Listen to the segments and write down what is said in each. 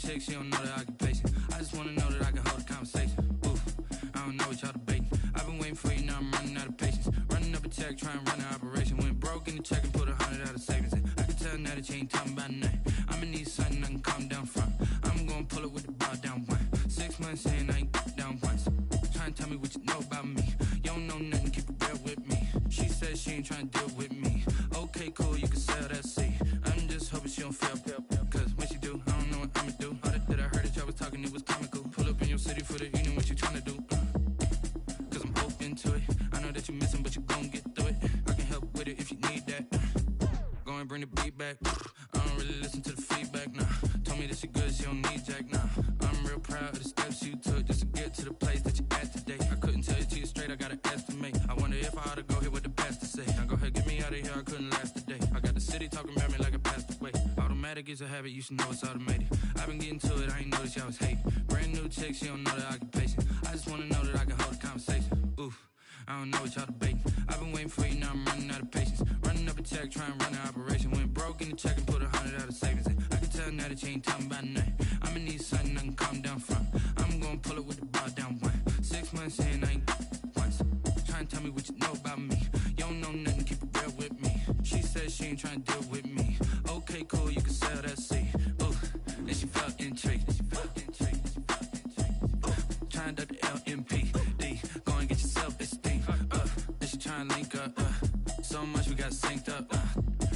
chick, she don't know the occupation. I just wanna know that I can hold a conversation. Oof, I don't know what y'all debating. I've been waiting for you, now I'm running out of patience. Running up a check, trying to run an operation. Went broke in the check and put 100 out of savings in. I can tell now that you ain't talking about nothing. I'ma need something I can calm down from. I'm gonna pull it with the bar down one. 6 months in, I ain't down once. Trying to tell me what you know about me. You don't know nothing, keep it real with me. She said she ain't trying to deal with me. Okay, cool, you can sell that seat. I'm just hoping she don't fail. Cause when she do, I don't know what I'ma do. All that I heard that y'all was talking, it was comical. Pull up in your city for the evening, what you trying to do? Cause I'm open to it. I know that you missing, but you gon' get through it. I can help with it if you need that. Go and bring the beat back. I don't really listen to the feedback, nah. Told me that she good, she don't need jack, nah. I'm real proud of the steps you took just to get to the place that you at today. I couldn't tell it to you straight, I gotta estimate. I wonder if I ought to go here with the pastor say. Now go ahead, get me out of here, I couldn't last a day. I got the city talking about me like I passed away. Automatic is a habit, you should know it's automated. I've been getting to it, I ain't noticed y'all was hating. Brand new chick, she don't know the occupation. I just wanna know that I can hold a conversation. Oof, I don't know what y'all debating. I've been waiting for you, now I'm running out of patience. Running up a check, trying to run an operation. Went broke in the check and put 100 out of savings in. I can tell now that you ain't talking about nothing. I'ma need something I can calm down from. I'm gonna pull it with the bar down one. 6 months in, I ain't once. Trying to tell me what you know about me. You don't know nothing, keep it real with me. She said she ain't trying to deal with me. Okay, cool, you can sell that seat. Ooh, then she felt intrigued. Trying to the LMPD. Go and get your self-esteem. Then she trying to link up. So much we got synced up.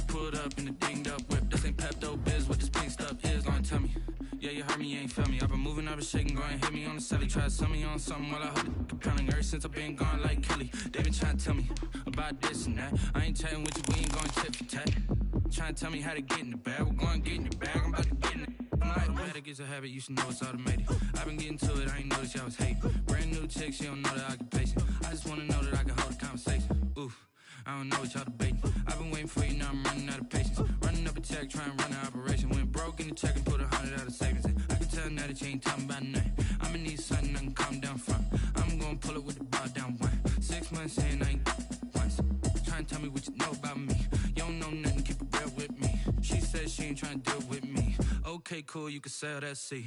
Pulled up in the dinged up whip. This ain't Pepto-Biz, what this pink stuff is. Go and tell me. Yeah, you heard me, you ain't feel me. I've been moving, I've been shaking, go and hit me on the celly. Try to sell me on something while I hold it compelling. Ever since I've been gone like Kelly, they been trying to tell me about this and that. I ain't chatting with you, we ain't going tit for tat. Trying to tell me how to get in the bag. We're going to get in the bag, I'm about to get in it. Automatic is a habit, you should know it's automated. I've been getting to it, I ain't noticed y'all was hating. Brand new chick, she don't know the occupation. I just wanna know that I can hold a conversation. Oof, I don't know what y'all debating. I've been waiting for you, now I'm running out of patience. Running up a check, trying to run an operation. Went broke in the check and put 100 out of savings in. I can tell now that you ain't talking about nothing. I'ma need something I can calm down from. I'm gonna pull it with the bar down one. 6 months in, I ain't once. Trying to tell me what you know about me. You don't know nothing, keep it real with me. She said she ain't trying to deal with me. Okay, cool, you can sell that seat.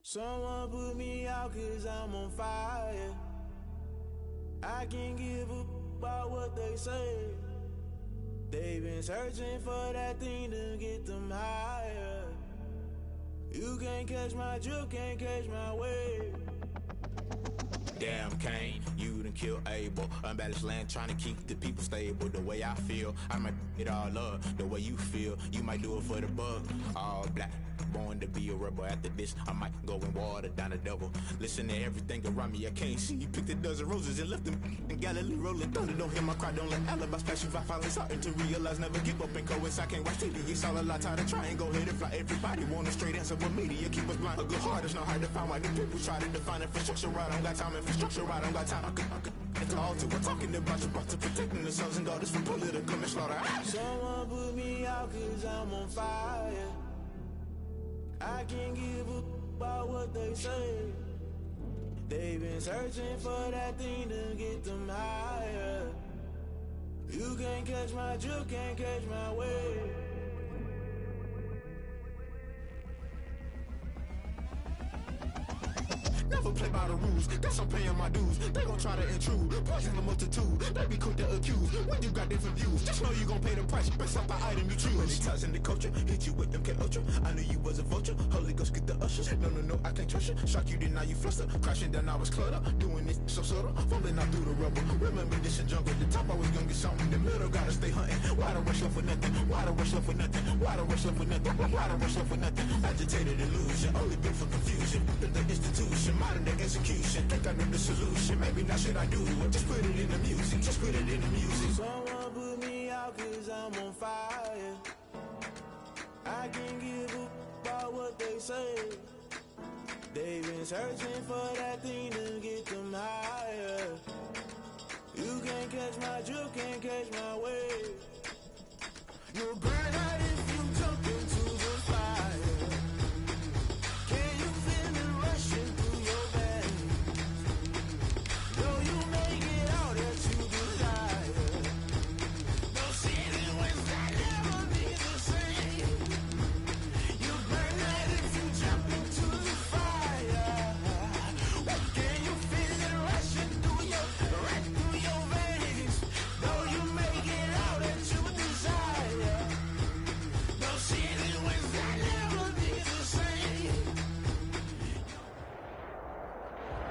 Someone put me out cause I'm on fire. I can't give a about what they say. They've been searching for that thing to get them higher. You can't catch my drift, can't catch my wave. Damn Kane, you done killed Abel. Unbalanced land trying to keep the people stable. The way I feel, I might it all up. The way you feel, you might do it for the bug. All black, born to be a rebel. After this, I might go and water down the double. Listen to everything around me, I can't see. You picked a dozen roses and left them in Galilee rolling thunder. Don't hear my cry, don't let alibis flash. If I finally starting to realize, never give up and coincide. I can't watch TV, it's all a lot. Tired of trying, go ahead and fly. Everybody want a straight answer, but media keep us blind. A good heart is not hard to find. Why the people try to define infrastructure right? I don't got time, infrastructure right, I don't got time. I could it's all to we're talking about you, about to protecting the sons and daughters from political manslaughter. Someone put me out cause I'm on fire. I can't give a about what they say. They've been searching for that thing to get them higher. You can't catch my drift, can't catch my wave. Never play by the rules, guess I'm paying my dues. They gon' try to intrude, poison the multitude. They be quick to accuse, when you got different views. Just know you gon' pay the price, based off the item you choose. Many ties in the culture, hit you with them K-Ultra. I knew you was a vulture, Holy Ghost get the ushers. No, I can't trust you. Shock you, then now you fluster. Crashing down, I was cluttered. Doing this so subtle, fumbling out through the rubble. Remember this in jungle, the top always gonna get something. In the middle, gotta stay hunting. Why the rush left for nothing? Why the rush left for nothing? Why the rush left for nothing? Why the rush left for nothing? Agitated illusion, only built for confusion. The institution, modern day execution. Think I know the solution, maybe not should I do it. Just put it in the music, just put it in the music. Someone put me out cause I'm on fire. I can't give a about what they say. They've been searching for that thing to get them higher. You can't catch my drift, can't catch my wave. You'll burn out if you jump into the fire. Can you feel it rushing through?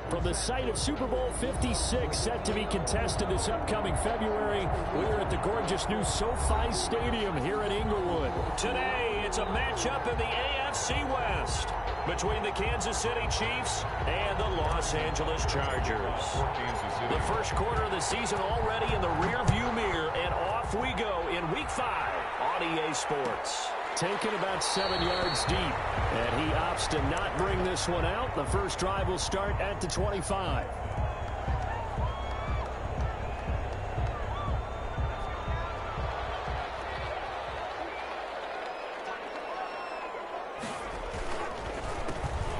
From the site of Super Bowl 56, set to be contested this upcoming February, we're at the gorgeous new SoFi Stadium here in Inglewood. Today, it's a matchup in the AFC West between the Kansas City Chiefs and the Los Angeles Chargers. The first quarter of the season already in the rearview mirror, and off we go in Week 5 on EA Sports. Taken about 7 yards deep, and he opts to not bring this one out. The first drive will start at the 25.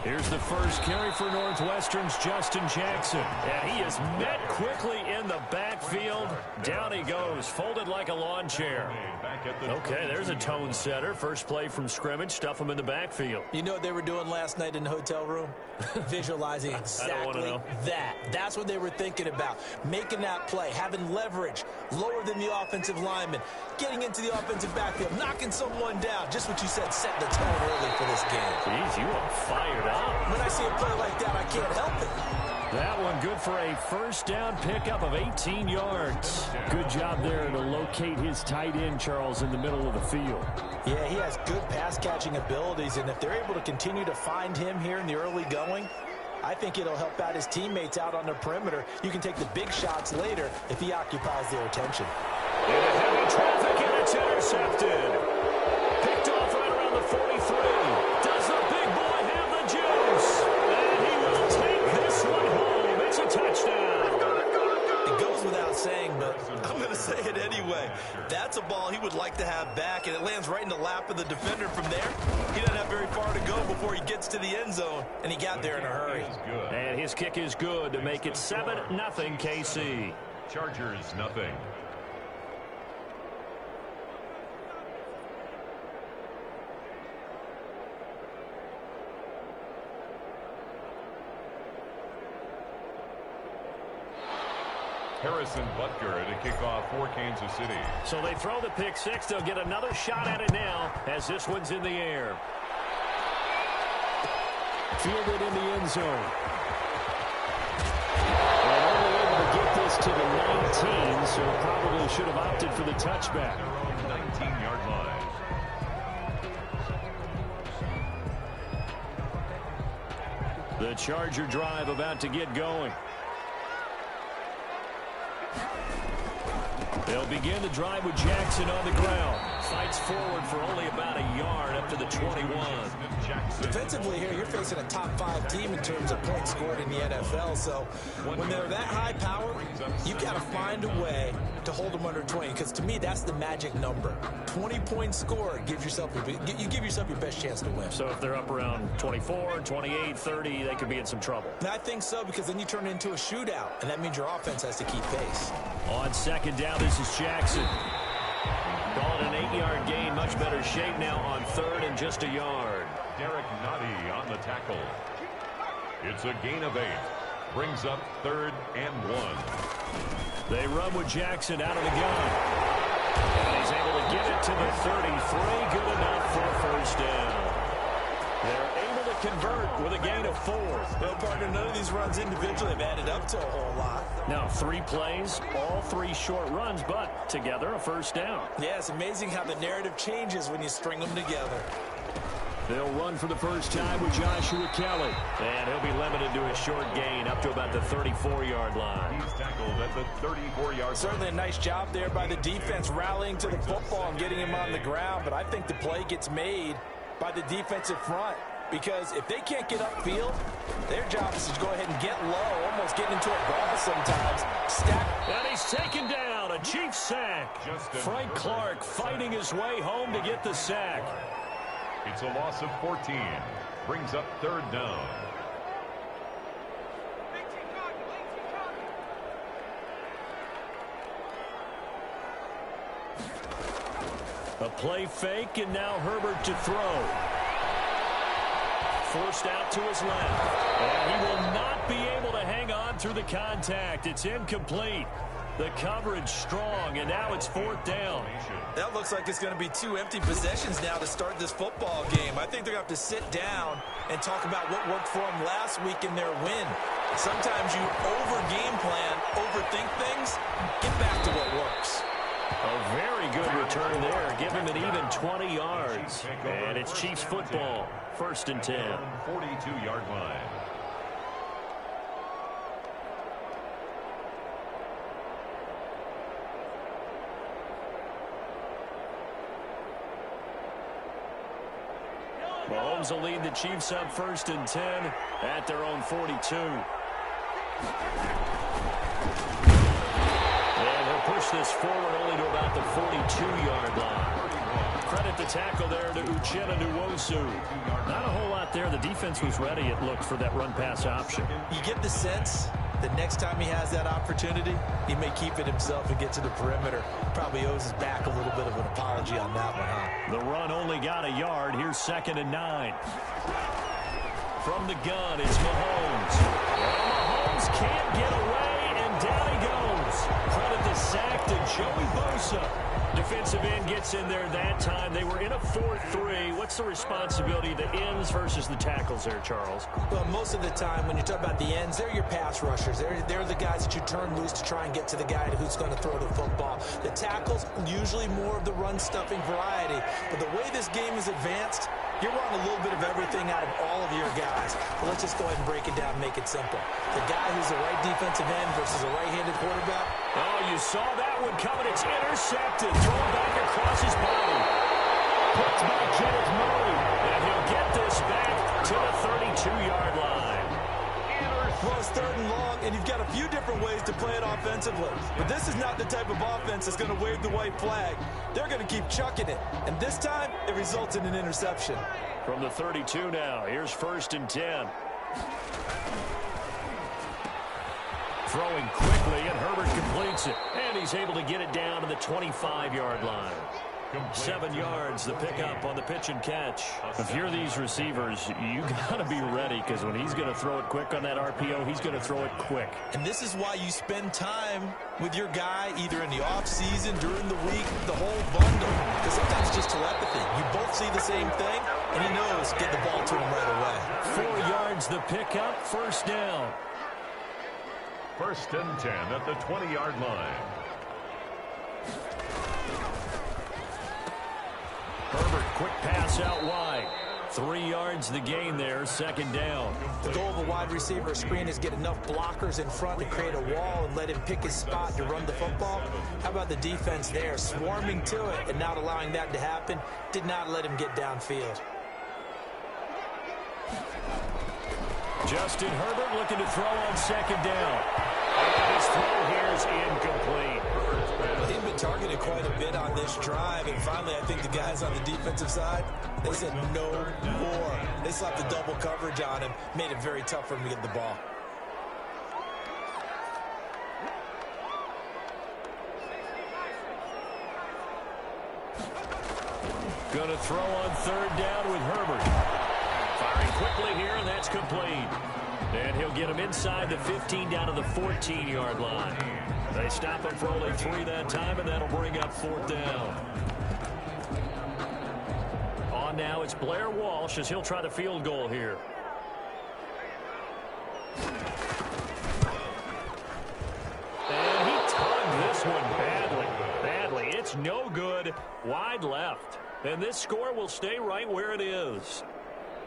Here's the first carry for Northwestern's Justin Jackson. And he is met quickly in the backfield. Down he goes, folded like a lawn chair. Okay, there's a tone setter. First play from scrimmage, stuff him in the backfield. You know what they were doing last night in the hotel room? Visualizing exactly that. That's what they were thinking about. Making that play, having leverage, lower than the offensive lineman, getting into the offensive backfield, knocking someone down. Just what you said, set the tone early for this game. Jeez, you are fired up. When I see a play like that, I can't help it. That one good for a first down pickup of 18 yards. Good job there to locate his tight end, Charles, in the middle of the field. Yeah, he has good pass-catching abilities, and if they're able to continue to find him here in the early going, I think it'll help out his teammates out on the perimeter. You can take the big shots later if he occupies their attention. Into heavy traffic, and it's intercepted. Picked off right around the 43. Does the big boy have the juice? And he will take this one home. It's a touchdown. It goes without saying, but I'm going to say it anyway. That's a ball he would like to have back, and it lands right in the lap of the defender from there. He doesn't have very far to go before he gets to the end zone, and he got there in a hurry. And his kick is good to make it 7-0 KC. Chargers, nothing. Harrison Butker to kick off for Kansas City. So they throw the pick six. They'll get another shot at it now as this one's in the air. Fielded in the end zone. And only able to get this to the 19, so probably should have opted for the touchback. 19-yard line. The Charger drive about to get going. They'll begin the drive with Jackson on the ground. Fights forward for only about a yard up to the 21. Defensively here, you're facing a top-5 team in terms of points scored in the NFL. So when they're that high power, you've got to find a way to hold them under 20. Because to me, that's the magic number. 20 points scored gives yourself you give yourself your best chance to win. So if they're up around 24, 28, 30, they could be in some trouble. And I think so, because then you turn it into a shootout, and that means your offense has to keep pace. On second down, this is Jackson. Call it an 8-yard gain. Much better shape now on third and just a yard. Derek Nottie on the tackle. It's a gain of 8. Brings up 3rd and 1. They run with Jackson out of the gun. And he's able to get it to the 33. Good enough for a first down. They're able to convert with a gain of 4. Well, partner, none of these runs individually have added up to a whole lot. Now 3 plays, all 3 short runs, but together a first down. Yeah, it's amazing how the narrative changes when you string them together. They'll run for the first time with Joshua Kelly. And he'll be limited to a short gain up to about the 34-yard line. He's tackled at the 34-yard line. Certainly a nice job there by the defense rallying to the football and getting him on the ground. But I think the play gets made by the defensive front. Because if they can't get upfield, their job is to go ahead and get low, almost get into a ball sometimes. Stack. And he's taken down. A Chiefs sack. Frank Clark fighting his way home to get the sack. It's a loss of 14. Brings up 3rd down. A play fake, and now Herbert to throw. Forced out to his left. And he will not be able to hang on through the contact. It's incomplete. The coverage strong, and now it's 4th down. That looks like it's going to be 2 empty possessions now to start this football game. I think they're going to have to sit down and talk about what worked for them last week in their win. Sometimes you over-game plan, overthink things, get back to what works. A very good return there. Give him an even 20 yards. And it's Chiefs football. 1st and 10. 42-yard line. Mahomes will lead the Chiefs up 1st and 10 at their own 42. And he'll push this forward only to about the 42-yard line. Credit the tackle there to Uchenna Nwosu. Not a whole lot there. The defense was ready, it looked, for that run-pass option. You get the sense that next time he has that opportunity, he may keep it himself and get to the perimeter. Probably owes his back a little bit of an apology on that one, huh? The run only got a yard. Here's 2nd and 9. From the gun, it's Mahomes. Mahomes can't get away, and down he goes. Credit the sack to Joey Bosa. Defensive end gets in there that time. They were in a 4-3. What's the responsibility of the ends versus the tackles there, Charles? Well, most of the time when you talk about the ends, they're your pass rushers. They're the guys that you turn loose to try and get to the guy who's going to throw the football. The tackles, usually more of the run-stuffing variety. But the way this game is advanced, you're wanting a little bit of everything out of all of your guys. But let's just go ahead and break it down and make it simple. The guy who's the right defensive end versus a right-handed quarterback. Oh, you saw that one coming. It's intercepted. Thrown back across his body. Picked by Kenneth Murray. And he'll get this back to the 32-yard line. Well, it's 3rd and long, and you've got a few different ways to play it offensively. But this is not the type of offense that's going to wave the white flag. They're going to keep chucking it. And this time, it results in an interception. From the 32 now, here's 1st and 10. Throwing quickly, and Herbert completes it. And he's able to get it down to the 25-yard line. 7 yards, the pickup on the pitch and catch. If you're these receivers, you got to be ready, because when he's going to throw it quick on that RPO, he's going to throw it quick. And this is why you spend time with your guy, either in the offseason, during the week, the whole bundle. Because sometimes it's just telepathy. You both see the same thing, and he knows get the ball to him right away. 4 yards, the pickup, 1st down. 1st and 10 at the 20-yard line. Herbert, quick pass out wide. 3 yards the gain there, 2nd down. The goal of a wide receiver screen is get enough blockers in front to create a wall and let him pick his spot to run the football. How about the defense there, swarming to it and not allowing that to happen? Did not let him get downfield. Justin Herbert looking to throw on 2nd down. And his throw here is incomplete. He's been targeted quite a bit on this drive, and finally I think the guys on the defensive side, they said no more. They slapped the double coverage on him, made it very tough for him to get the ball. Going to throw on 3rd down with Herbert. Firing quickly here, and that's complete. And he'll get him inside the 15 down to the 14-yard line. They stop him for only 3 that time, and that'll bring up 4th down. On now, it's Blair Walsh as he'll try the field goal here. And he tugged this one badly. It's no good. Wide left. And this score will stay right where it is.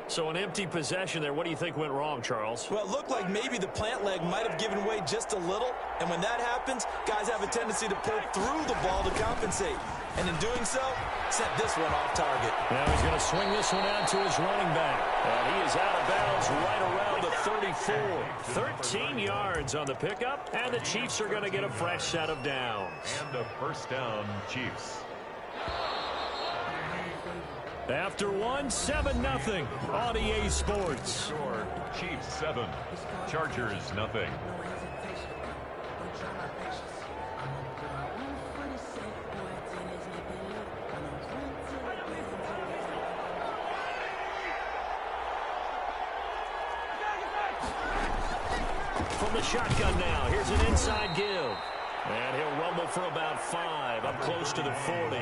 So an empty possession there. What do you think went wrong, Charles? Well, it looked like maybe the plant leg might have given way just a little. And when that happens, guys have a tendency to pull through the ball to compensate. And in doing so, sent this one off target. Now he's going to swing this one out to his running back. And he is out of bounds right around the 34. 13 yards on the pickup. And the Chiefs are going to get a fresh set of downs. And a 1st down, Chiefs. After 1, 7-0 on EA Sports. Score, Chiefs 7, Chargers 0. From the shotgun now, here's an inside give. And he'll rumble for about 5, up close to the 40.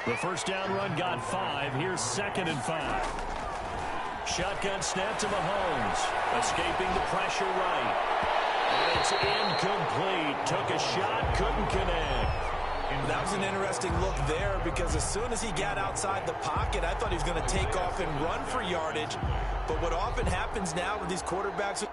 The first down run got 5. Here's 2nd and 5. Shotgun snap to Mahomes. Escaping the pressure right. And it's incomplete. Took a shot, couldn't connect. That was an interesting look there because as soon as he got outside the pocket, I thought he was going to take off and run for yardage. But what often happens now with these quarterbacks...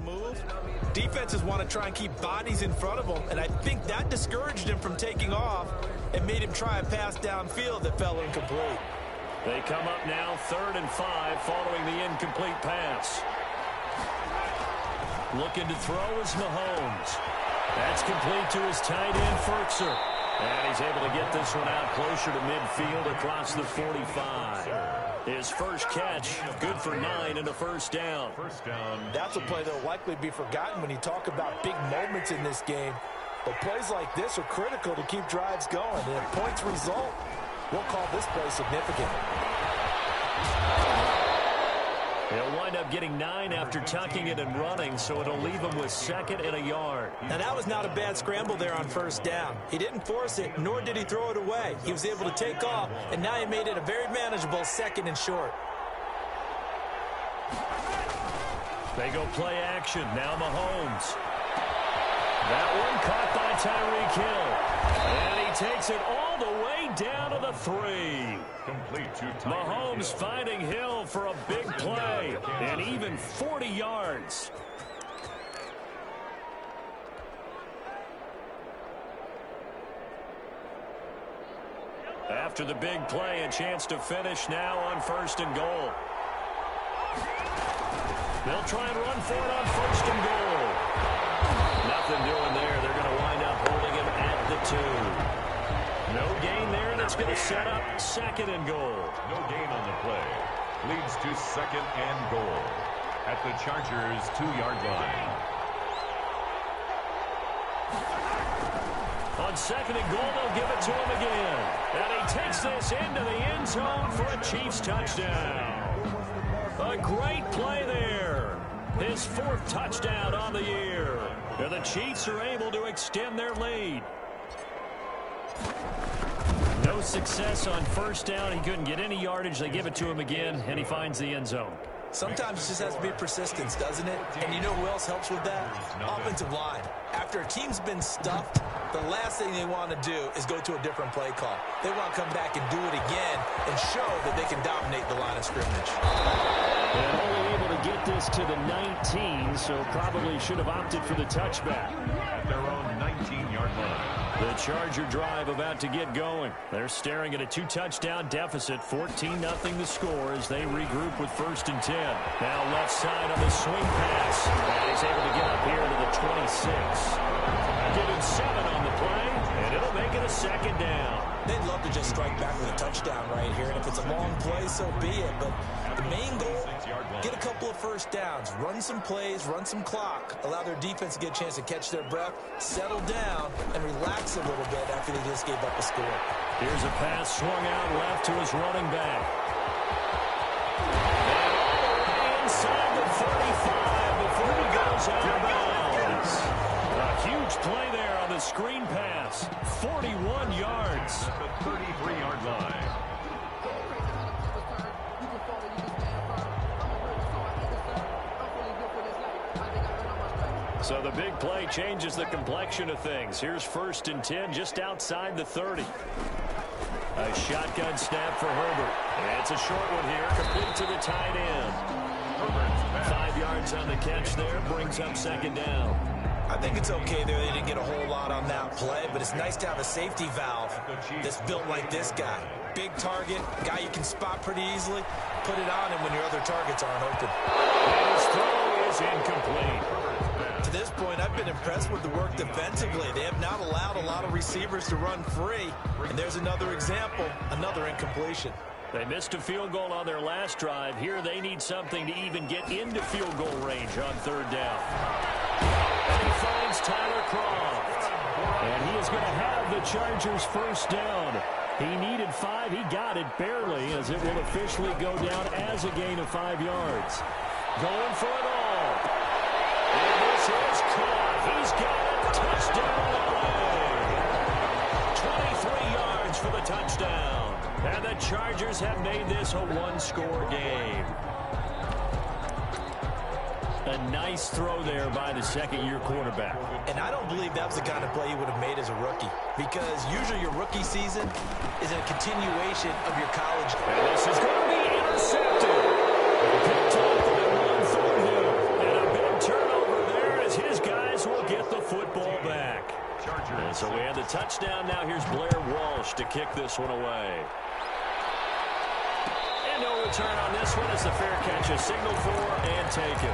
move. Defenses want to try and keep bodies in front of him, and I think that discouraged him from taking off and made him try a pass downfield that fell incomplete. They come up now 3rd and 5 following the incomplete pass. Looking to throw is Mahomes. That's complete to his tight end, Firkser. And he's able to get this one out closer to midfield across the 45. His first catch, good for 9 and a first down. That's a play that will likely be forgotten when you talk about big moments in this game. But plays like this are critical to keep drives going. And if points result, we'll call this play significant. He'll wind up getting 9 after tucking it and running, so it'll leave him with 2nd and a yard. Now, that was not a bad scramble there on first down. He didn't force it, nor did he throw it away. He was able to take off, and now he made it a very manageable 2nd and short. They go play action. Now Mahomes. That one caught by Tyreek Hill. And he takes it all the way down to the 3. Complete to Mahomes finding Hill for a big play. And even 40 yards. After the big play, a chance to finish now on 1st and goal. They'll try and run for it on 1st and goal. Nothing doing there. They're going to wind up holding him at the 2. No gain there, and it's going to set up 2nd and goal. No gain on the play. Leads to 2nd and goal at the Chargers' 2-yard line. On 2nd and goal, they'll give it to him again. And he takes this into the end zone for a Chiefs touchdown. A great play there. His 4th touchdown on the year. And the Chiefs are able to extend their lead. No success on first down. He couldn't get any yardage. They give it to him again, and he finds the end zone. Sometimes it just has to be persistence, doesn't it? And you know who else helps with that? Offensive line. After a team's been stuffed, the last thing they want to do is go to a different play call. They want to come back and do it again and show that they can dominate the line of scrimmage. And only able to get this to the 19, so probably should have opted for the touchback. At their own 19-yard line. The Charger drive about to get going. They're staring at a 2-touchdown deficit, 14-0 the score as they regroup with 1st and 10. Now left side on the swing pass. And he's able to get up here to the 26. Getting 7 on the play, and it'll make it a 2nd down. They'd love to just strike back with a touchdown right here, and if it's a long play, so be it. But the main goal, get a couple of first downs, run some plays, run some clock, allow their defense to get a chance to catch their breath, settle down, and relax a little bit after they just gave up a score. Here's a pass swung out left to his running back. And all the way inside the 35 before he goes out of bounds. A huge play there on the screen pass. 41 yards. At the 33-yard line. So the big play changes the complexion of things. Here's 1st and 10 just outside the 30. A shotgun snap for Herbert. And it's a short one here, complete to the tight end. 5 yards on the catch there, brings up 2nd down. I think it's okay there. They didn't get a whole lot on that play, but it's nice to have a safety valve that's built like this guy. Big target, guy you can spot pretty easily. Put it on him when your other targets aren't open. And his throw is incomplete. to this point, I've been impressed with the work defensively. They have not allowed a lot of receivers to run free. And there's another example, another incompletion. They missed a field goal on their last drive. Here they need something to even get into field goal range on third down. And he finds Tyler Kroft. And he is going to have the Chargers first down. He needed 5. He got it barely, as it will officially go down as a gain of 5 yards. Going for it all. And this is caught. He's got it. Touchdown, LA. 23 yards for the touchdown. And the Chargers have made this a one-score game. A nice throw there by the second-year quarterback. And I don't believe that was the kind of play he would have made as a rookie, because usually your rookie season is a continuation of your college. And this is going to be intercepted. Picked up and run through him. And a big turnover there as his guys will get the football back. And so we have the touchdown. Now here's Blair Walsh to kick this one away. And no return on this one as the fair catch is signaled for and taken.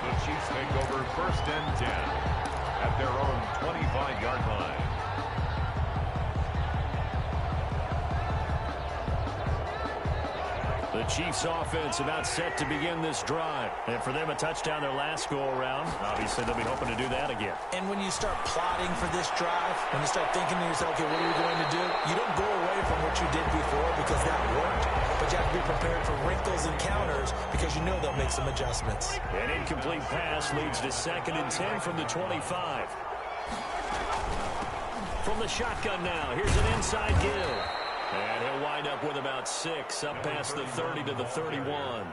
The Chiefs take over 1st and 10 at their own 25-yard line. The Chiefs offense about set to begin this drive. And for them, a touchdown their last go-around. Obviously, they'll be hoping to do that again. And when you start plotting for this drive, when you start thinking to yourself, okay, what are we going to do? You don't go away from what you did before because that worked. But you have to be prepared for wrinkles and counters because you know they'll make some adjustments. An incomplete pass leads to 2nd and 10 from the 25. From the shotgun now, here's an inside give. And he'll wind up with about 6, up past the 30 to the 31.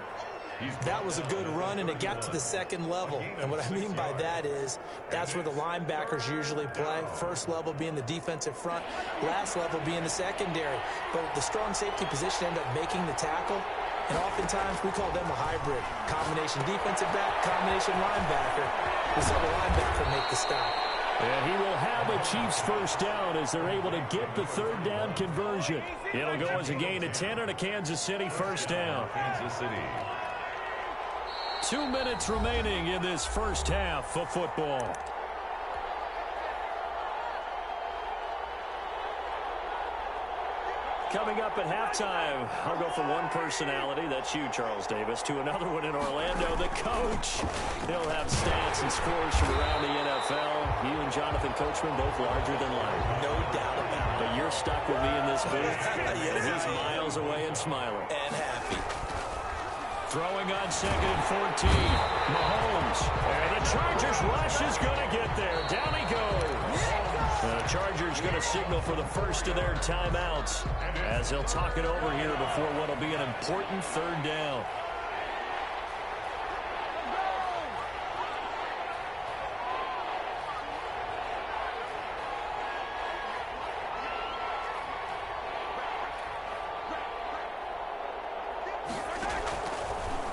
That was a good run, and it got to the second level. And what I mean by that is that's where the linebackers usually play. First level being the defensive front, last level being the secondary. But the strong safety position ended up making the tackle. And oftentimes we call them a hybrid. Combination defensive back, combination linebacker. We saw the linebacker make the stop. And he will have a Chiefs first down as they're able to get the third down conversion. It'll go as a gain of 10 and a Kansas City first down. Kansas City. 2 minutes remaining in this first half of football. Coming up at halftime, I'll go from one personality, that's you, Charles Davis, to another one in Orlando, the coach. He'll have stats and scores from around the NFL. You and Jonathan Coachman both larger than life. No doubt about it. But you're stuck with me in this booth, Yes, and he's miles away and smiling. And happy. Throwing on 2nd and 14. Mahomes. And the Chargers rush is going to get there. Down he goes. The Chargers going to signal for the first of their timeouts as they'll talk it over here before what will be an important third down.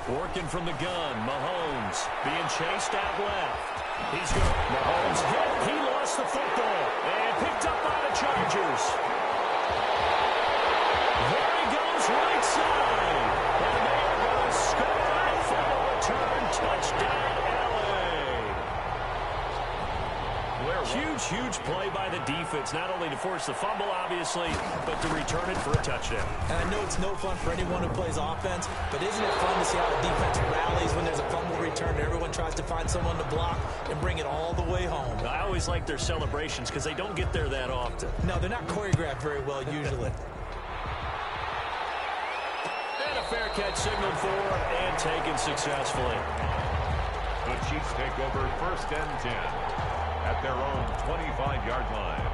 Working from the gun, Mahomes being chased out left. He's going to, Mahomes hit, he lost the football, and picked up by the Chargers. There he goes, right side, and they are going to score for the return touchdown, LA. Huge play by the defense, not only to force the fumble, obviously, but to return it for a touchdown. And I know it's no fun for anyone who plays offense, but isn't it fun to see how the defense rallies when there's a fumble return and everyone tries to find someone to block and bring it all the way home? I always like their celebrations because they don't get there that often. No, they're not choreographed very well usually. And a fair catch signaled for and taken successfully. The Chiefs take over 1st and 10 at their own 25-yard line.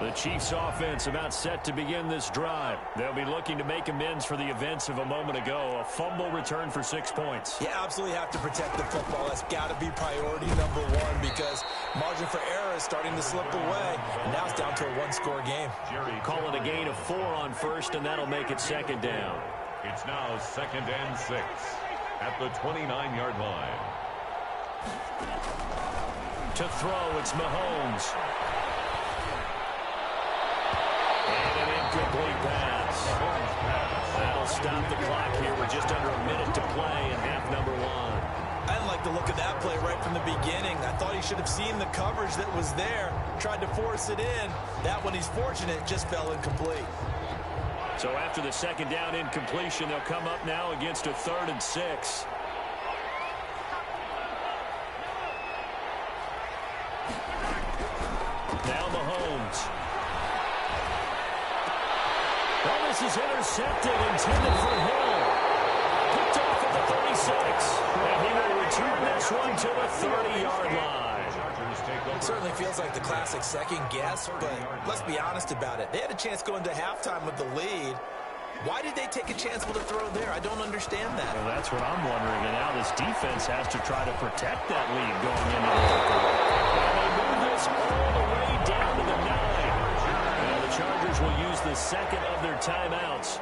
The Chiefs offense about set to begin this drive. They'll be looking to make amends for the events of a moment ago. A fumble return for 6 points. You absolutely have to protect the football. That's got to be priority number one because margin for error is starting to slip away. And now it's down to a one-score game. Call it a gain of 4 on first, and that'll make it 2nd down. It's now 2nd and 6 at the 29-yard line. To throw, it's Mahomes. And an incomplete pass. That'll stop the clock here with just under a minute to play in half number one. I didn't like the look of that play right from the beginning. I thought he should have seen the coverage that was there, tried to force it in. That one, he's fortunate, just fell incomplete. So after the second down incompletion, they'll come up now against a 3rd and 6. Now Mahomes. Well, this is intercepted, intended for Hill. Picked off at the 36. And he will return this one to the 30-yard line. It certainly feels like the classic second guess, but let's be honest about it. They had a chance going to halftime with the lead. Why did they take a chance with a throw there? I don't understand that. Well, that's what I'm wondering. And now this defense has to try to protect that lead going into the fourth. And they move this all the way down to the 9. Now the Chargers will use the second of their timeouts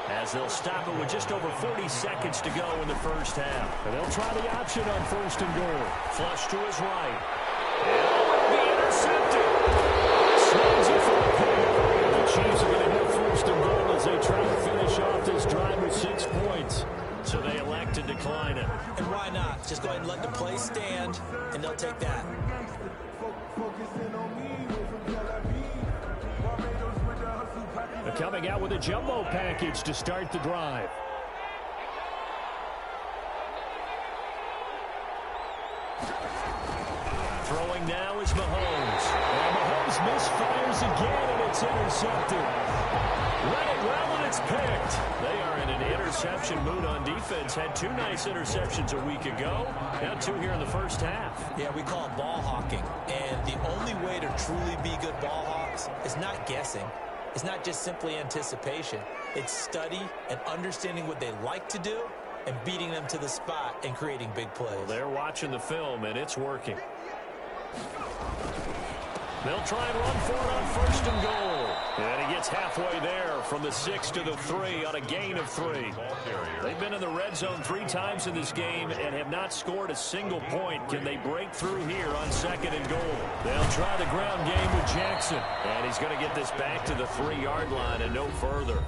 as they'll stop it with just over 40 seconds to go in the first half. And they'll try the option on 1st and goal. Flush to his right. And it will be intercepted. Snags it for a pick. The Chiefs are going to have 1st and goal as they try to finish off this drive with 6 points. So they elect to decline it. And why not? Just go ahead and let the play stand, and they'll take that. They're coming out with a jumbo package to start the drive. Throwing now is Mahomes. And Mahomes misfires again, and it's intercepted. Let it well, and it's picked. They are in an interception mood on defense. Had 2 nice interceptions a week ago. Now 2 here in the first half. Yeah, we call it ball hawking. And the only way to truly be good ball hawks is not guessing. It's not just simply anticipation. It's study and understanding what they like to do and beating them to the spot and creating big plays. Well, they're watching the film, and it's working. They'll try and run for it on 1st and goal. And he gets halfway there from the 6 to the 3 on a gain of 3. They've been in the red zone 3 times in this game and have not scored a single point. Can they break through here on 2nd and goal? They'll try the ground game with Jackson. And he's going to get this back to the 3-yard line and no further.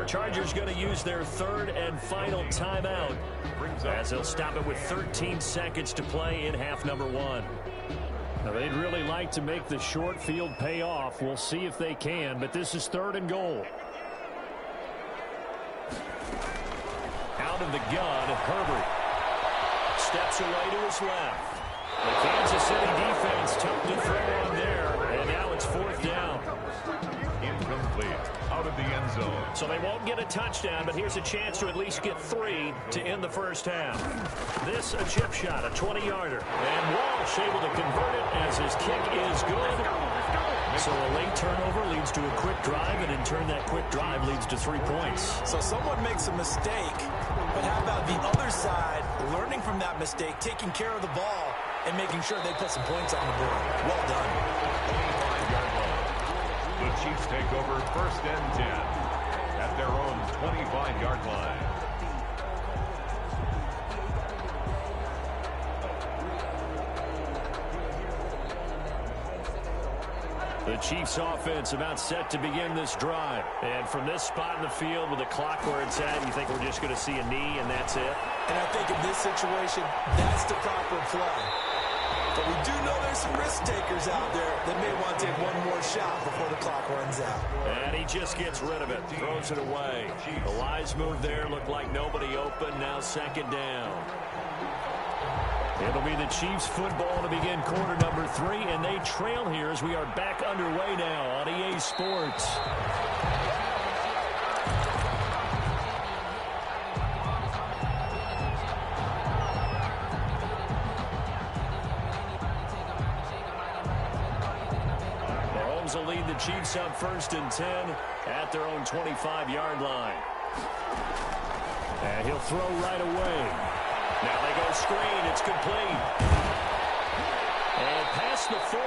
Chargers going to use their 3rd and final timeout as they'll stop it with 13 seconds to play in half number 1. Now, they'd really like to make the short field pay off. We'll see if they can, but this is 3rd and goal. Out of the gun, Herbert steps away to his left. The Kansas City defense tough to throw on there, and now it's 4th down. Incomplete. Out of the end zone. So they won't get a touchdown, but here's a chance to at least get 3 to end the first half. This a chip shot, a 20-yarder. And Walsh able to convert it as his kick is good. So a late turnover leads to a quick drive, and in turn that quick drive leads to 3 points. So someone makes a mistake, but how about the other side learning from that mistake, taking care of the ball, and making sure they put some points on the board. Well done. 25-yard line. The Chiefs take over 1st and 10 at their own 25-yard line. The Chiefs offense about set to begin this drive. And from this spot in the field with the clock where it's at, you think we're just going to see a knee and that's it? And I think in this situation, that's the proper play. But we do know there's some risk takers out there that may want to take one more shot before the clock runs out. And he just gets rid of it, throws it away. The wise move there, looked like nobody open, now 2nd down. It'll be the Chiefs football to begin quarter number 3, and they trail here as we are back underway now on EA Sports. Mahomes will lead the Chiefs up 1st and 10 at their own 25-yard line. And he'll throw right away. Now they go screen. It's complete. And past the 40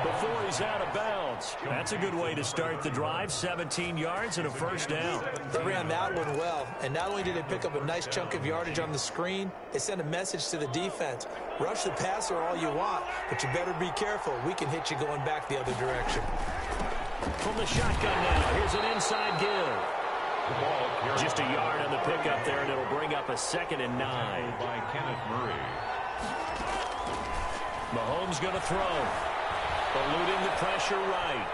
before he's out of bounds. That's a good way to start the drive. 17 yards and a 1st down. They ran that one well. And not only did they pick up a nice chunk of yardage on the screen, they sent a message to the defense. Rush the passer all you want, but you better be careful. We can hit you going back the other direction. From the shotgun now, here's an inside give. The ball carried. Just a yard on the pickup there, and it'll bring up a 2nd and 9. By Kenneth Murray. Mahomes going to throw. Eluding the pressure right.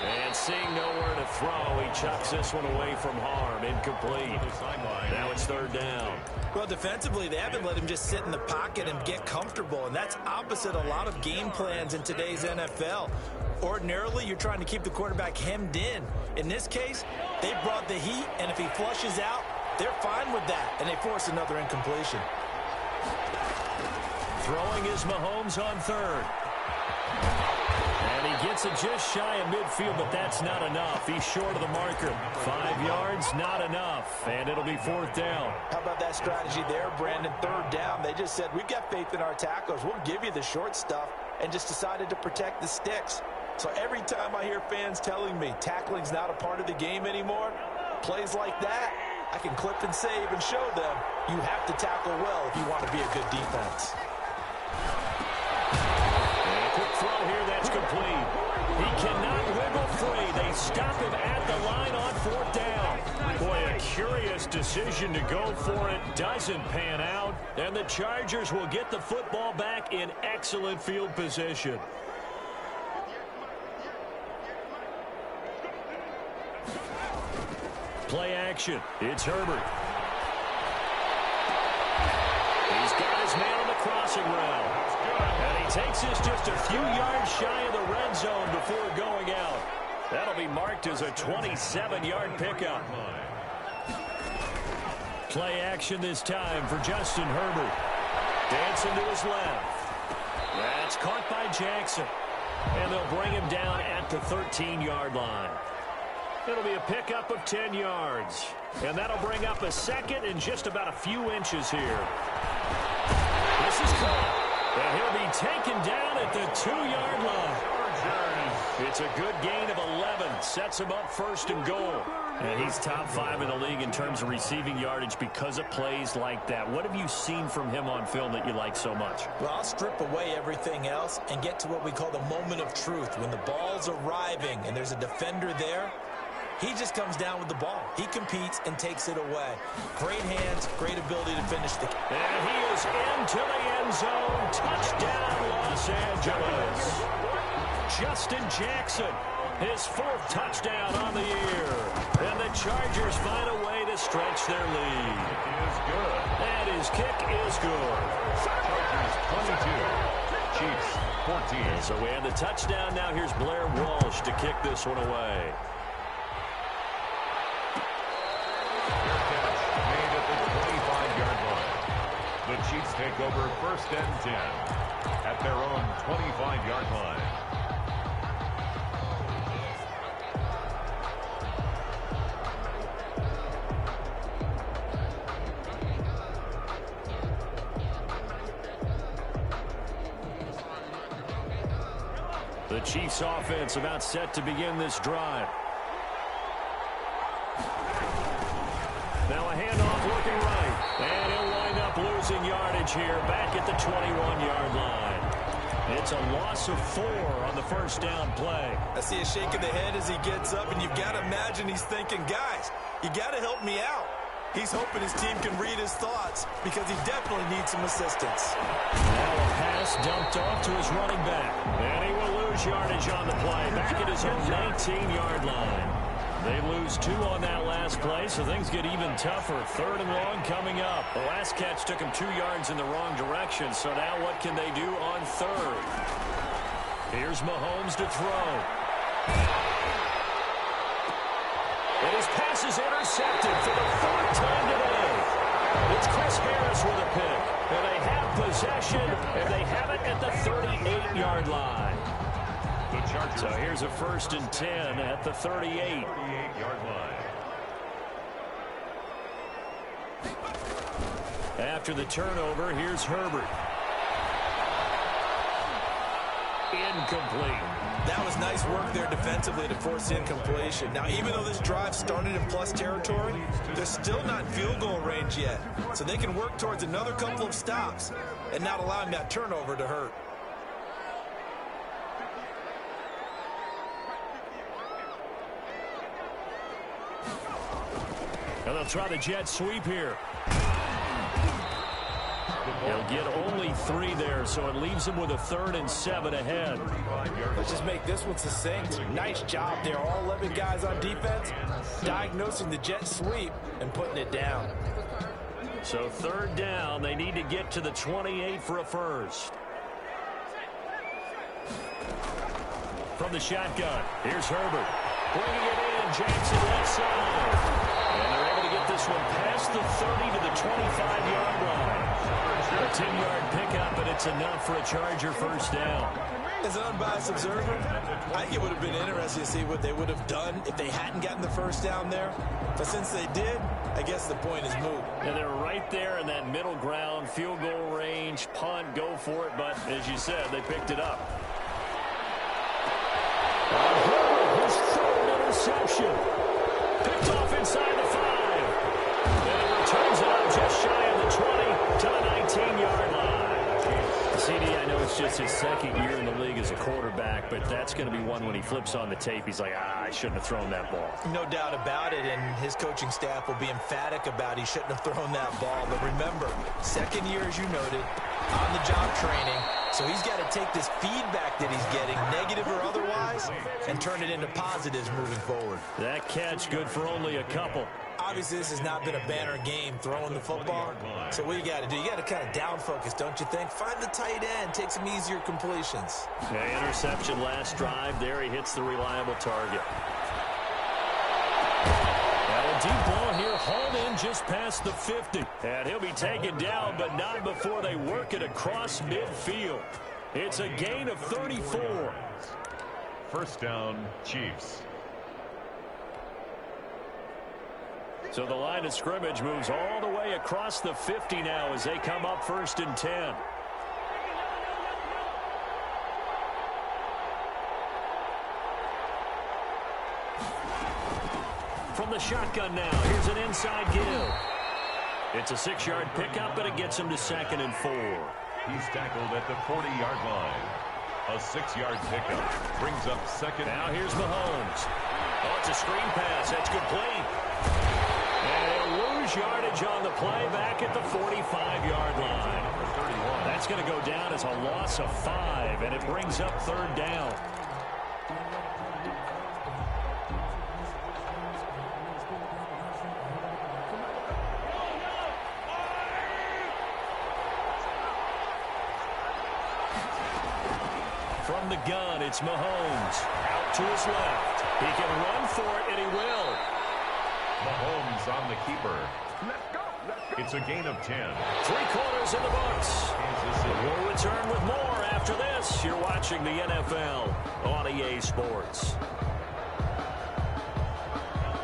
And seeing nowhere to throw, he chucks this one away from harm. Incomplete. Now it's 3rd down. Well, defensively, they haven't let him just sit in the pocket and get comfortable, and that's opposite a lot of game plans in today's NFL. Ordinarily, you're trying to keep the quarterback hemmed in. In this case, they brought the heat, and if he flushes out, they're fine with that, and they force another incompletion. Throwing is Mahomes on 3rd. And he gets it just shy of midfield, but that's not enough. He's short of the marker. 5 yards, not enough. And it'll be 4th down. How about that strategy there, Brandon? 3rd down. They just said, we've got faith in our tacklers. We'll give you the short stuff, and just decided to protect the sticks. So every time I hear fans telling me tackling's not a part of the game anymore, plays like that, I can clip and save and show them you have to tackle well if you want to be a good defense. Throw here, that's complete. He cannot wiggle free. They stop him at the line on 4th down. Boy, a curious decision to go for it. Doesn't pan out. And the Chargers will get the football back in excellent field position. Play action. It's Herbert. He's got his man on the crossing route. And he takes this just a few yards shy of the red zone before going out. That'll be marked as a 27-yard pickup. Play action this time for Justin Herbert. Dancing to his left. That's caught by Jackson. And they'll bring him down at the 13-yard line. It'll be a pickup of 10 yards. And that'll bring up a 2nd and just about a few inches here. This is caught. And he'll be taken down at the 2-yard line. It's a good gain of 11. Sets him up 1st and goal. And he's top 5 in the league in terms of receiving yardage because of plays like that. What have you seen from him on film that you like so much? Well, I'll strip away everything else and get to what we call the moment of truth. When the ball's arriving and there's a defender there, he just comes down with the ball. He competes and takes it away. Great hands, great ability to finish the game. And he is into the end zone. Touchdown, Los Angeles. Justin Jackson, his 4th touchdown on the year. And the Chargers find a way to stretch their lead. It is good. And his kick is good. Chargers 22. Chiefs 14. So we have the touchdown. Now here's Blair Walsh to kick this one away. Made at the 25-yard line. The Chiefs take over 1st and 10 at their own 25-yard line. The Chiefs offense about set to begin this drive. Now a handoff looking right. And he'll wind up losing yardage here back at the 21-yard line. It's a loss of 4 on the 1st down play. I see a shake of the head as he gets up, and you've got to imagine he's thinking, guys, you got to help me out. He's hoping his team can read his thoughts because he definitely needs some assistance. Now a pass dumped off to his running back. And he will lose yardage on the play back at his own 19-yard line. They lose 2 on that last play, so things get even tougher. 3rd and long coming up. The last catch took him 2 yards in the wrong direction, so now what can they do on 3rd? Here's Mahomes to throw. And his pass is intercepted for the 4th time today. It's Chris Harris with a pick. And they have possession, and they have it at the 38-yard line. So here's a 1st and 10 at the 38-yard line. After the turnover, here's Herbert. Incomplete. That was nice work there defensively to force incompletion. Now, even though this drive started in plus territory, they're still not in field goal range yet. So they can work towards another couple of stops and not allowing that turnover to hurt. And they'll try the jet sweep here. He'll get only 3 there, so it leaves him with a 3rd and 7 ahead. Let's just make this one succinct. Nice job there. All 11 guys on defense diagnosing the jet sweep and putting it down. So 3rd down, they need to get to the 28 for a first. From the shotgun, here's Herbert. Bringing it in, Jackson left side. And they're able to get this one past the 30 to the 25-yard line. A 10-yard pickup, and it's enough for a Charger first down. As an unbiased observer, I think it would have been interesting to see what they would have done if they hadn't gotten the first down there. But since they did, I guess the point is moot. And they're right there in that middle ground, field goal range, punt, go for it. But as you said, they picked it up. His 3rd interception. Picked off inside the 5. And he returns it up just shy of the 20 to the 19-yard line. CD, I know it's just his 2nd year in the league as a quarterback, but that's going to be one when he flips on the tape. He's like, I shouldn't have thrown that ball. No doubt about it, and his coaching staff will be emphatic about he shouldn't have thrown that ball. But remember, 2nd year, as you noted, on-the-job training. So he's got to take this feedback that he's getting, negative or otherwise, and turn it into positives moving forward. That catch good for only a couple. Obviously, this has not been a banner game throwing the football. So what you got to do, you got to kind of down focus, don't you think? Find the tight end, take some easier completions. Yeah, interception last drive. There he hits the reliable target. Now a deep ball here, hauled in just past the 50. And he'll be taken down, but not before they work it across midfield. It's a gain of 34. First down, Chiefs. So the line of scrimmage moves all the way across the 50 now as they come up 1st and 10. From the shotgun now, here's an inside give. It's a 6-yard pickup, but it gets him to 2nd and 4. He's tackled at the 40-yard line. A 6-yard pickup brings up 2nd. Now here's Mahomes. Oh, it's a screen pass. That's complete. And they'll lose yardage on the play back at the 45-yard line. That's going to go down as a loss of 5, and it brings up 3rd down. From the gun, it's Mahomes. Out to his left. He can run for it, and he will. Mahomes on the keeper. It's a gain of 10. 3 quarters in the books. We'll return with more after this. You're watching the NFL on EA Sports.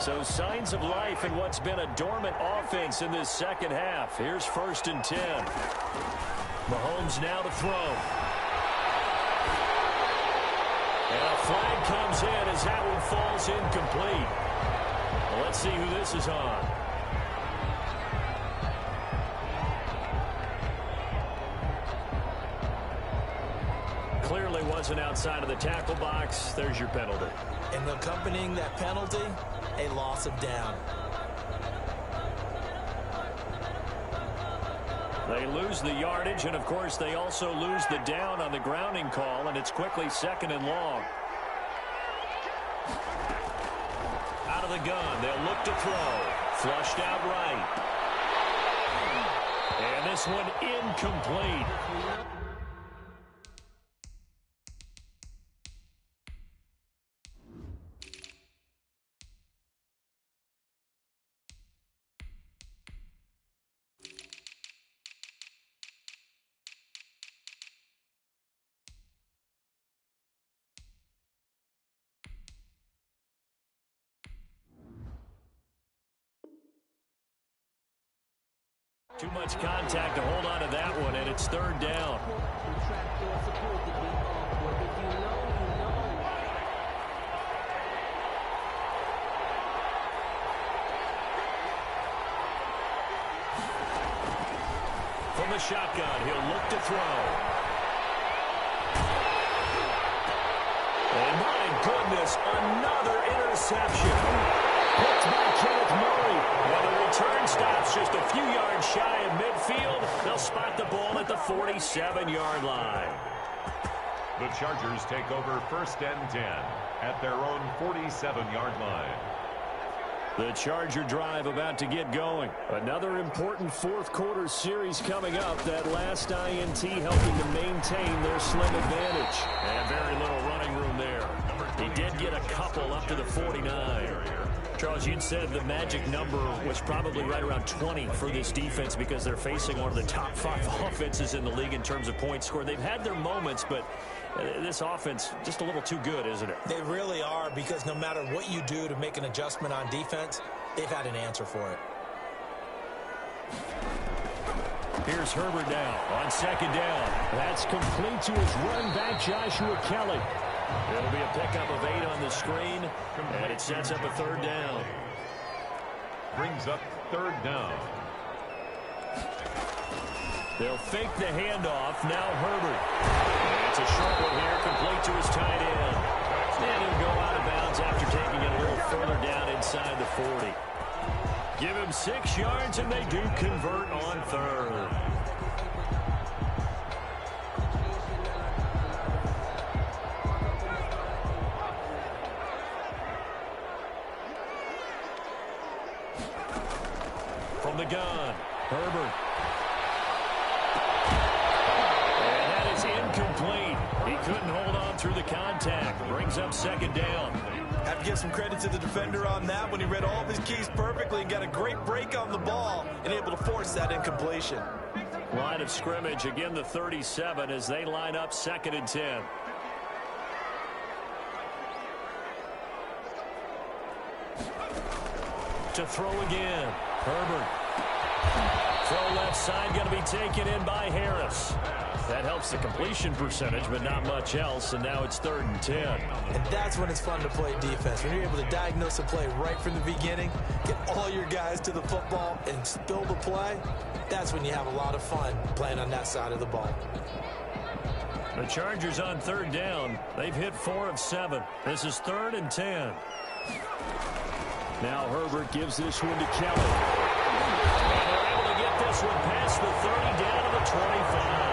So signs of life in what's been a dormant offense in this 2nd half. Here's 1st and 10. Mahomes now to throw. And a flag comes in as that one falls incomplete. Well, let's see who this is on. Clearly wasn't outside of the tackle box. There's your penalty. And accompanying that penalty, a loss of down. They lose the yardage, and of course they also lose the down on the grounding call, and it's quickly 2nd and long. Out of the gun, they'll look to throw. Flushed out right. And this one incomplete. Too much contact to hold on to that one, and it's 3rd down. From the shotgun, he'll look to throw. And my goodness, another interception. picked by Kenneth Murray. Now the return stops just a few yards shy of midfield. They'll spot the ball at the 47-yard line. The Chargers take over 1st and 10 at their own 47-yard line. The Charger drive about to get going. Another important fourth-quarter series coming up. That last INT helping to maintain their slim advantage. And very little running room there. He did get a couple up to the 49. Charles, you'd said the magic number was probably right around 20 for this defense because they're facing one of the top 5 offenses in the league in terms of points scored. They've had their moments, but this offense just a little too good, isn't it? They really are, because no matter what you do to make an adjustment on defense, they've had an answer for it. Here's Herbert now on 2nd down. That's complete to his running back, Joshua Kelly. It'll be a pickup of 8 on the screen, and it sets up a 3rd down. Brings up 3rd down. They'll fake the handoff. Now Herbert. And it's a short one here, complete to his tight end. And he'll go out of bounds after taking it a little further down inside the 40. Give him 6 yards, and they do convert on 3rd. From the gun, Herbert. And that is incomplete. He couldn't hold on through the contact. Brings up 2nd down. Have to give some credit to the defender on that when he read all of his keys perfectly and got a great break on the ball and able to force that incompletion. Line of scrimmage, again the 37 as they line up 2nd and 10. To throw again. Herbert. Throw left side, going to be taken in by Harris. That helps the completion percentage, but not much else, and now it's 3rd and 10. And that's when it's fun to play defense. When you're able to diagnose a play right from the beginning, get all your guys to the football, and spill the play, that's when you have a lot of fun playing on that side of the ball. The Chargers on 3rd down. They've hit 4 of 7. This is 3rd and 10. Now Herbert gives this one to Kelly. And they're able to get this one past the 30 down to the 25.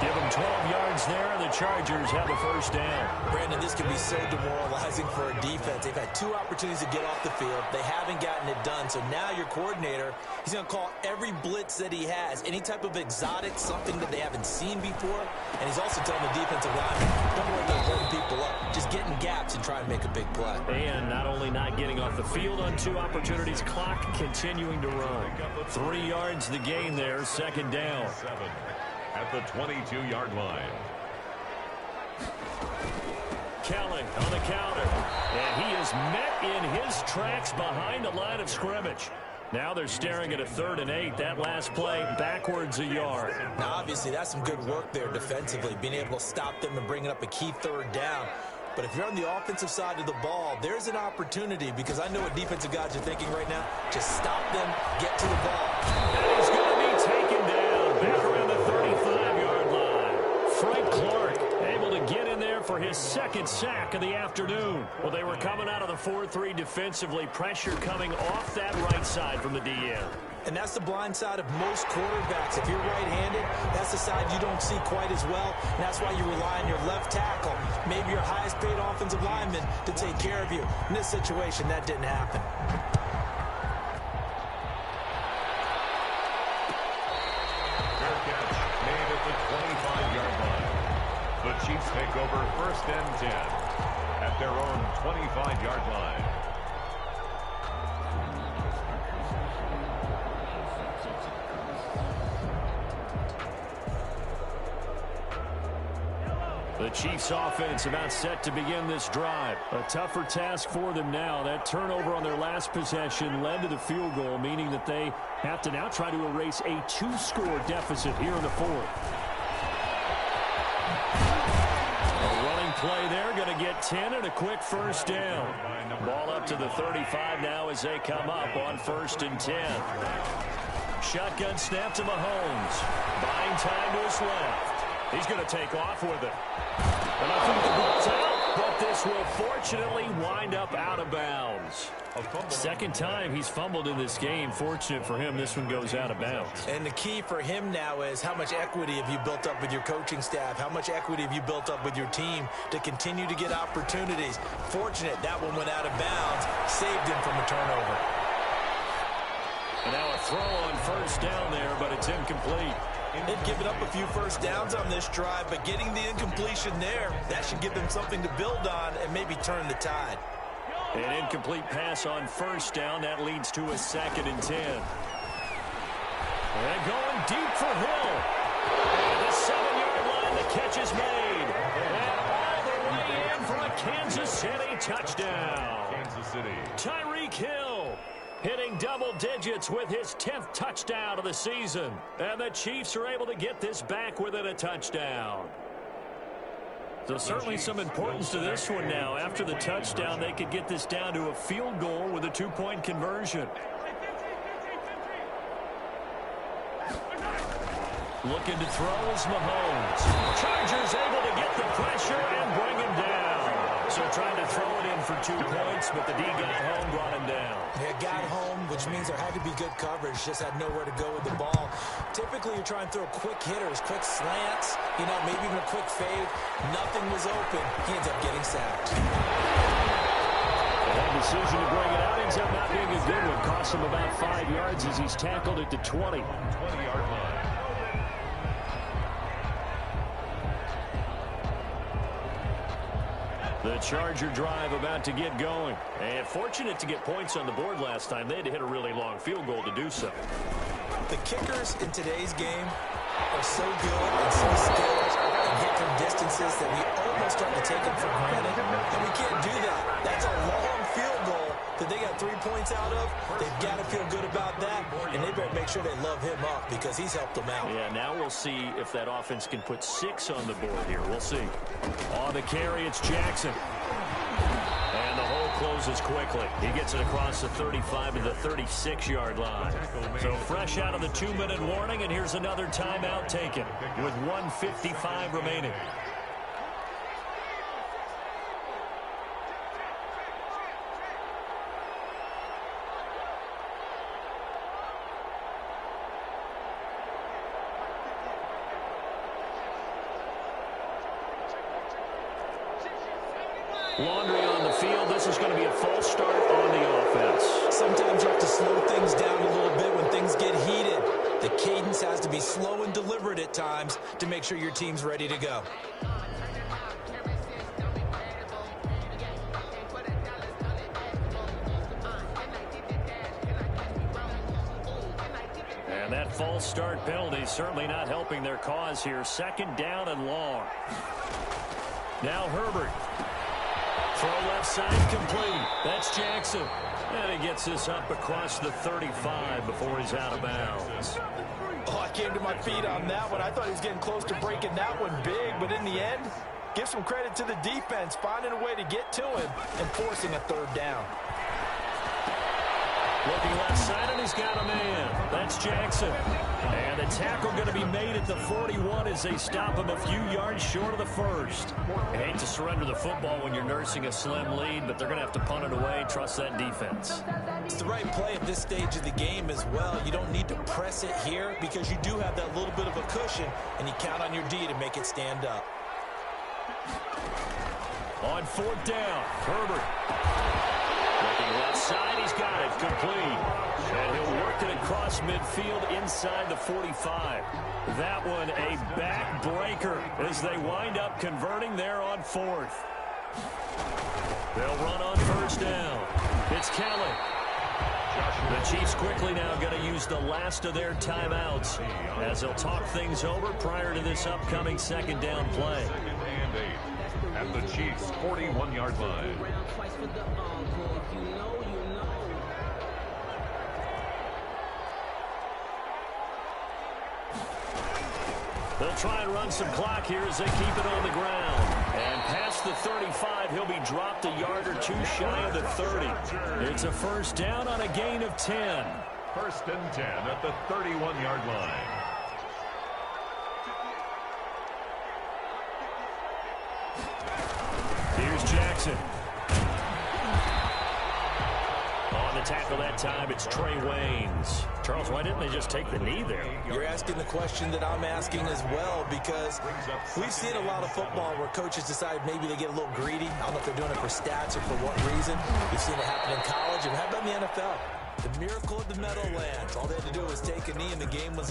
Give them 12 yards there, and the Chargers have a 1st down. Brandon, this can be so demoralizing for a defense. They've had 2 opportunities to get off the field. They haven't gotten it done. So now your coordinator, he's going to call every blitz that he has, any type of exotic, something that they haven't seen before. And he's also telling the defensive lineman, don't worry about holding people up. Just get in gaps and try and make a big play. And not only not getting off the field on 2 opportunities, clock continuing to run. 3 yards the gain there, 2nd down. 7 at the 22-yard line. Kelly on the counter. And he is met in his tracks behind the line of scrimmage. Now they're staring at a 3rd and 8. That last play backwards a yard. Now, obviously, that's some good work there defensively, being able to stop them and bringing up a key 3rd down. But if you're on the offensive side of the ball, there's an opportunity, because I know what defensive guys are thinking right now. Just stop them, get to the ball. And he's going to be taken down back around the 35-yard line. Frank Clark able to get in there for his 2nd sack of the afternoon. Well, they were coming out of the 4-3 defensively. Pressure coming off that right side from the DN. And that's the blind side of most quarterbacks. If you're right-handed, that's the side you don't see quite as well. And that's why you rely on your left tackle, maybe your highest-paid offensive lineman, to take care of you. In this situation, that didn't happen. Fair catch made at the 25-yard line. The Chiefs take over 1st and 10 at their own 25-yard line. The Chiefs offense about set to begin this drive. A tougher task for them now. That turnover on their last possession led to the field goal, meaning that they have to now try to erase a 2-score deficit here in the 4th. A running play there, going to get 10 and a quick 1st down. Ball up to the 35 now as they come up on 1st and 10. Shotgun snap to Mahomes. Buying time to his left. He's going to take off with it. And I think the ball's out. But this will fortunately wind up out of bounds. Second time he's fumbled in this game. Fortunate for him, this one goes out of bounds. And the key for him now is how much equity have you built up with your coaching staff? How much equity have you built up with your team to continue to get opportunities? Fortunate that one went out of bounds, saved him from a turnover. And now a throw on first down there, but it's incomplete. They've given up a few first downs on this drive, but getting the incompletion there, that should give them something to build on and maybe turn the tide. An incomplete pass on first down. That leads to a 2nd and 10. And going deep for Hill. And the 7-yard line, the catch is made. And all the way in for a Kansas City touchdown. Kansas City. Tyreek Hill hitting double digits with his 10th touchdown of the season. And the Chiefs are able to get this back within a touchdown. So certainly some importance to this one now. After the touchdown, they could get this down to a field goal with a 2-point conversion. Looking to throw is Mahomes. Chargers able to get the pressure and bring him down. So trying to throw it in for 2 points, but the D got home, brought him down. Yeah, got home, which means there had to be good coverage. Just had nowhere to go with the ball. Typically, you're trying to throw quick hitters, quick slants, maybe even a quick fade. Nothing was open. He ends up getting sacked. That decision to bring it out ends up not being a good one. Cost him about 5 yards as he's tackled at the 20. 20-yard line. The Charger drive about to get going. And fortunate to get points on the board last time. They had to hit a really long field goal to do so. The kickers in today's game are so good and so skilled and hit from distances that we almost start to take them for granted. And we can't do that. That's a long field goal that they got 3 points out of. They've got to feel good about that. And they better make sure they love him up because he's helped them out. Yeah, now we'll see if that offense can put 6 on the board here. We'll see. On the carry, it's Jackson. And the hole closes quickly. He gets it across the 35 to the 36-yard line. So fresh out of the 2-minute warning, and here's another timeout taken with 1:55 remaining. Laundry on the field. This is going to be a false start on the offense. Sometimes you have to slow things down a little bit when things get heated. The cadence has to be slow and deliberate at times to make sure your team's ready to go. And that false start penalty certainly not helping their cause here. 2nd down and long. Now Herbert. Throw left side complete. That's Jackson. And he gets this up across the 35 before he's out of bounds. Oh, I came to my feet on that one. I thought he was getting close to breaking that one big, but in the end, give some credit to the defense, finding a way to get to him and forcing a 3rd down. Looking left side, and he's got a man. That's Jackson. And the tackle going to be made at the 41 as they stop him a few yards short of the 1st. I hate to surrender the football when you're nursing a slim lead, but they're going to have to punt it away. Trust that defense. It's the right play at this stage of the game as well. You don't need to press it here because you do have that little bit of a cushion, and you count on your D to make it stand up. On 4th down, Herbert. Looking left side, he's got it, complete. And he'll work it across midfield inside the 45. That one a backbreaker as they wind up converting there on 4th. They'll run on 1st down. It's Kelly. The Chiefs quickly now going to use the last of their timeouts as they'll talk things over prior to this upcoming 2nd down play. 2nd and 8 at the Chiefs' 41-yard line. They'll try and run some clock here as they keep it on the ground. And past the 35, he'll be dropped a yard or 2 shy of the 30. It's a 1st down on a gain of 10. 1st and 10 at the 31-yard line. Here's Jackson. On the tackle that time, it's Trey Waynes. Charles, why didn't they just take the knee there? You're asking the question that I'm asking as well, because we've seen a lot of football where coaches decide maybe they get a little greedy. I don't know if they're doing it for stats or for what reason. We've seen it happen in college, and how about in the NFL? The miracle of the Meadowlands. All they had to do was take a knee, and the game was